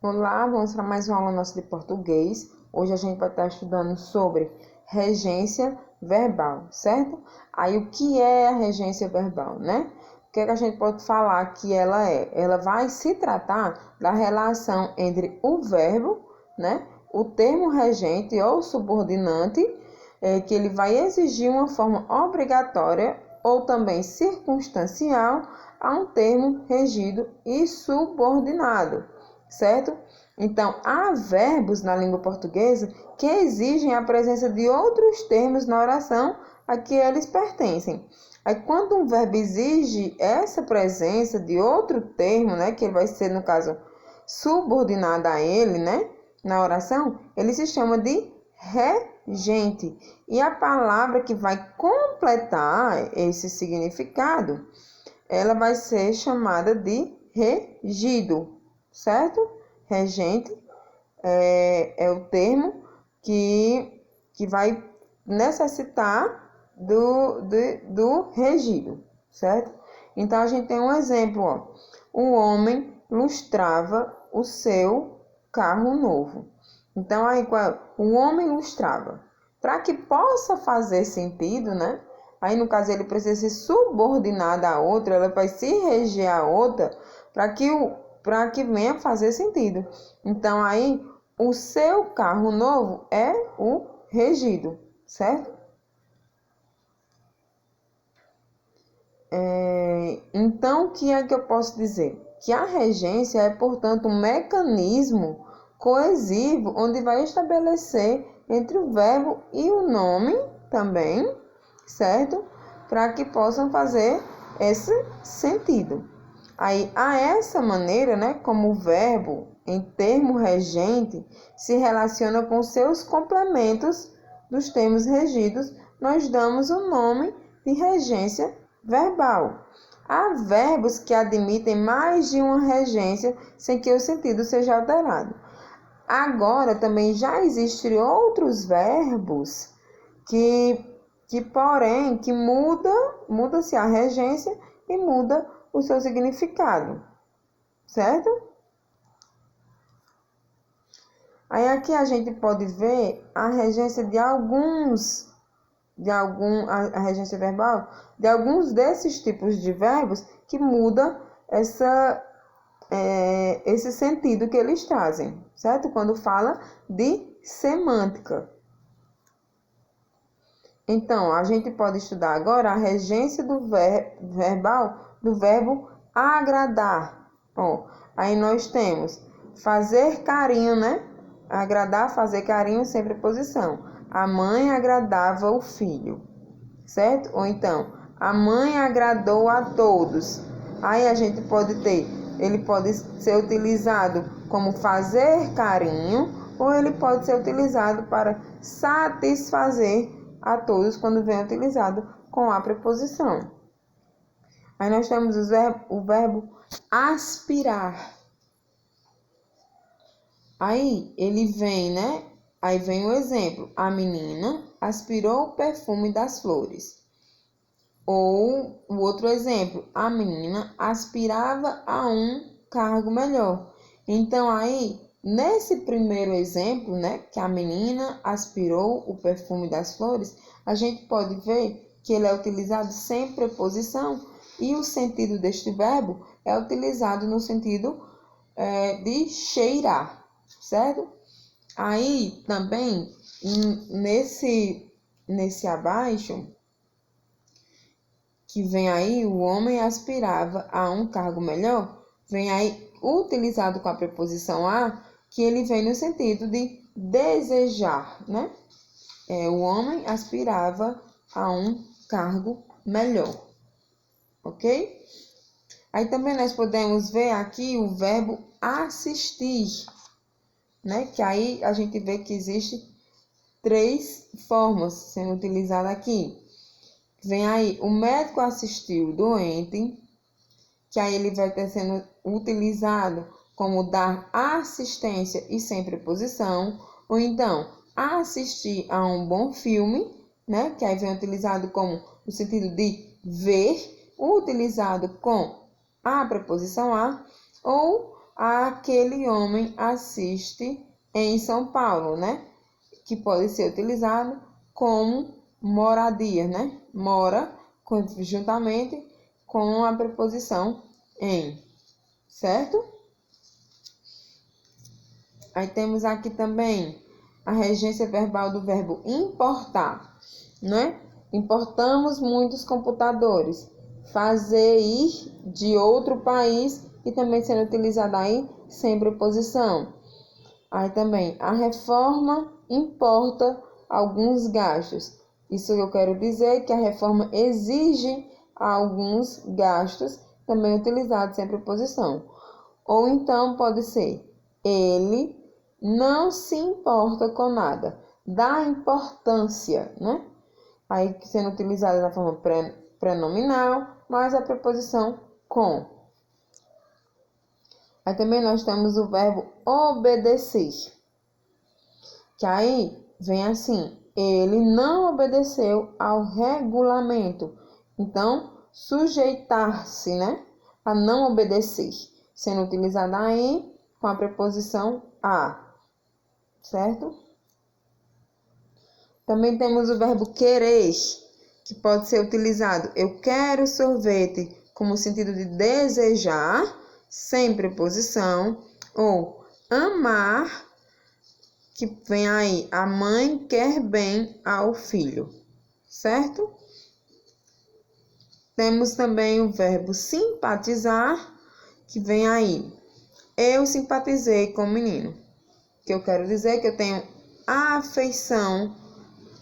Olá, vamos para mais uma aula nossa de português. Hoje a gente vai estar estudando sobre regência verbal, certo? Aí o que é a regência verbal, né? O que é que a gente pode falar que ela é? Ela vai se tratar da relação entre o verbo, né? O termo regente ou subordinante, que ele vai exigir uma forma obrigatória ou também circunstancial a um termo regido e subordinado, certo? Então, há verbos na língua portuguesa que exigem a presença de outros termos na oração a que eles pertencem. Aí, quando um verbo exige essa presença de outro termo, né, que ele vai ser, no caso, subordinado a ele, né, na oração, ele se chama de regente. E a palavra que vai completar esse significado, ela vai ser chamada de regido, certo? Regente é o termo que vai necessitar do regido, certo? Então, a gente tem um exemplo, ó. O homem lustrava o seu carro novo. Então, aí, o homem lustrava. Para que possa fazer sentido, né? Aí, no caso, ele precisa ser subordinado a outra, ela vai se reger a outra para que venha fazer sentido. Então, aí, o seu carro novo é o regido, certo? Então, o que é que eu posso dizer? Que a regência é, portanto, um mecanismo coesivo onde vai estabelecer entre o verbo e o nome também, certo? Para que possam fazer esse sentido. Aí, a essa maneira, né, como o verbo, em termo regente, se relaciona com seus complementos dos termos regidos, nós damos o nome de regência verbal. Há verbos que admitem mais de uma regência sem que o sentido seja alterado. Agora, também já existem outros verbos porém, que muda-se a regência e muda o seu significado, certo? Aí aqui a gente pode ver a regência a regência verbal de alguns desses tipos de verbos que muda esse sentido que eles trazem, certo? Quando fala de semântica. Então, a gente pode estudar agora a regência verbal do verbo agradar. Ó, aí nós temos fazer carinho, né? Agradar, fazer carinho sem preposição. A mãe agradava o filho, certo? Ou então, a mãe agradou a todos. Aí a gente pode ter, ele pode ser utilizado como fazer carinho, ou ele pode ser utilizado para satisfazer a todos quando vem utilizado com a preposição. Aí nós temos o verbo aspirar. Aí ele vem, né? Aí vem o exemplo. A menina aspirou o perfume das flores. Ou o outro exemplo. A menina aspirava a um cargo melhor. Então aí, nesse primeiro exemplo, né, que a menina aspirou o perfume das flores, a gente pode ver que ele é utilizado sem preposição e o sentido deste verbo é utilizado no sentido de cheirar, certo? Aí também, nesse abaixo, que vem aí, o homem aspirava a um cargo melhor, vem aí utilizado com a preposição a, que ele vem no sentido de desejar, né? O homem aspirava a um cargo melhor, ok? Aí também nós podemos ver aqui o verbo assistir, né? Que aí a gente vê que existe 3 formas sendo utilizadas aqui. Vem aí, o médico assistiu o doente, que aí ele vai estar sendo utilizado como dar assistência e sem preposição, ou então assistir a um bom filme, né? Que aí vem utilizado como no sentido de ver, utilizado com a preposição a, ou aquele homem assiste em São Paulo, né? Que pode ser utilizado como moradia, né? Mora juntamente com a preposição em, certo? Aí temos aqui também a regência verbal do verbo importar, né? Importamos muitos computadores. Fazer ir de outro país e também sendo utilizada aí sem preposição. Aí também a reforma importa alguns gastos. Isso eu quero dizer que a reforma exige alguns gastos, também utilizados sem preposição. Ou então pode ser ele não se importa com nada, dá importância, né? Aí sendo utilizada na forma prenominal, mais a preposição com. Aí também nós temos o verbo obedecer, que aí vem assim, ele não obedeceu ao regulamento. Então, sujeitar-se, né? A não obedecer, sendo utilizada aí com a preposição a, certo? Também temos o verbo querer, que pode ser utilizado eu quero sorvete, como sentido de desejar, sem preposição, ou amar, que vem aí a mãe quer bem ao filho, certo? Temos também o verbo simpatizar, que vem aí eu simpatizei com o menino, que eu quero dizer que eu tenho afeição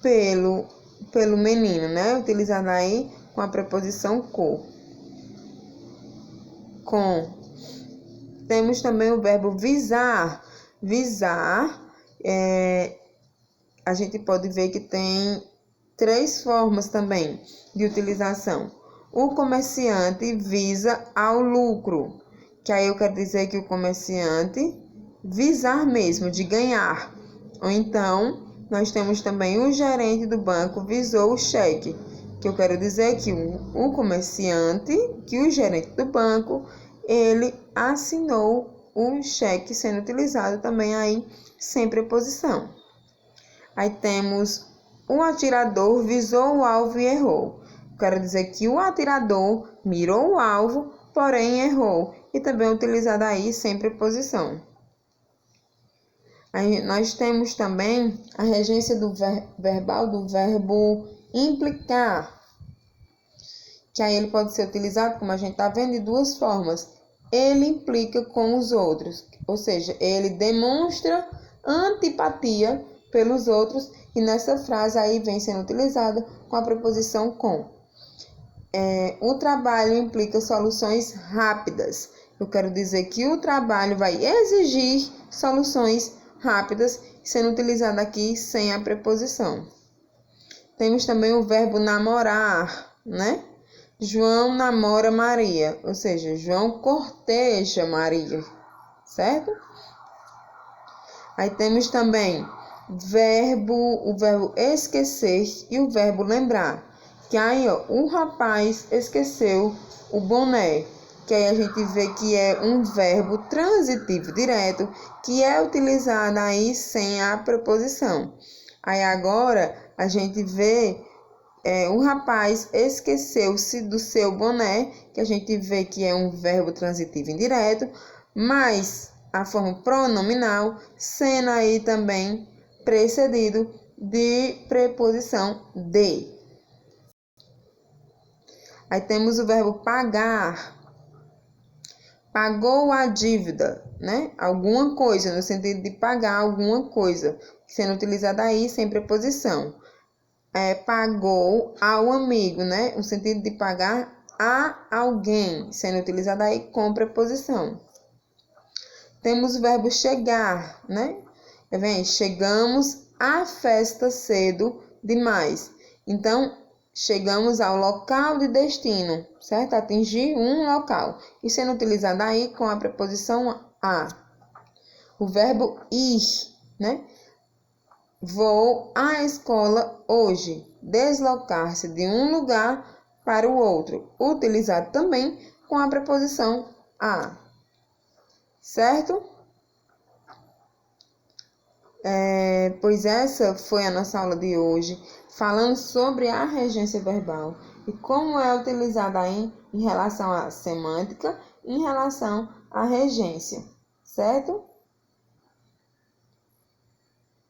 pelo menino, né? Utilizado aí com a preposição com. Temos também o verbo visar. Visar, a gente pode ver que tem 3 formas também de utilização. O comerciante visa ao lucro, que aí eu quero dizer que o comerciante visar mesmo, de ganhar. Ou então, nós temos também o gerente do banco visou o cheque, que eu quero dizer que o comerciante, que o gerente do banco, ele assinou o cheque sendo utilizado também aí sem preposição. Aí temos o atirador visou o alvo e errou. Quero dizer que o atirador mirou o alvo, porém errou. E também utilizado aí sem preposição. Aí nós temos também a regência verbal do verbo implicar, que aí ele pode ser utilizado, como a gente está vendo, de 2 formas. Ele implica com os outros, ou seja, ele demonstra antipatia pelos outros, e nessa frase aí vem sendo utilizada com a preposição com. O trabalho implica soluções rápidas. Eu quero dizer que o trabalho vai exigir soluções rápidas, sendo utilizado aqui sem a preposição. Temos também o verbo namorar, né? João namora Maria, ou seja, João corteja Maria, certo? Aí temos também o verbo esquecer e o verbo lembrar. Que aí, ó, o rapaz esqueceu o boné, que aí a gente vê que é um verbo transitivo direto, que é utilizado aí sem a preposição. Aí agora a gente vê o rapaz esqueceu-se do seu boné, que a gente vê que é um verbo transitivo indireto, mas a forma pronominal sendo aí também precedido de preposição de. Aí temos o verbo pagar. Pagou a dívida, né? Alguma coisa, no sentido de pagar alguma coisa, sendo utilizada aí sem preposição. Pagou ao amigo, né? No sentido de pagar a alguém, sendo utilizado aí com preposição. Temos o verbo chegar, né? Chegamos à festa cedo demais. Então, chegamos ao local de destino, certo? Atingir um local. E sendo utilizado aí com a preposição a. O verbo ir, né? Vou à escola hoje. Deslocar-se de um lugar para o outro. Utilizado também com a preposição a. certo? Pois essa foi a nossa aula de hoje, falando sobre a regência verbal e como é utilizada em relação à semântica, em relação à regência, certo?